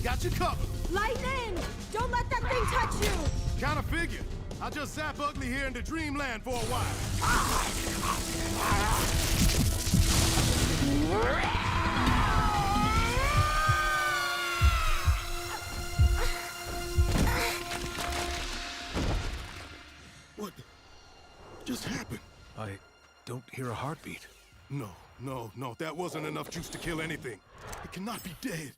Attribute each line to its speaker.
Speaker 1: Got you covered.
Speaker 2: Lightning! Don't let that thing touch you!
Speaker 1: Kinda figured. I'll just zap Ugly here into dreamland for a while. What just happened?
Speaker 3: I don't hear a heartbeat.
Speaker 1: No, that wasn't enough juice to kill anything. It cannot be dead.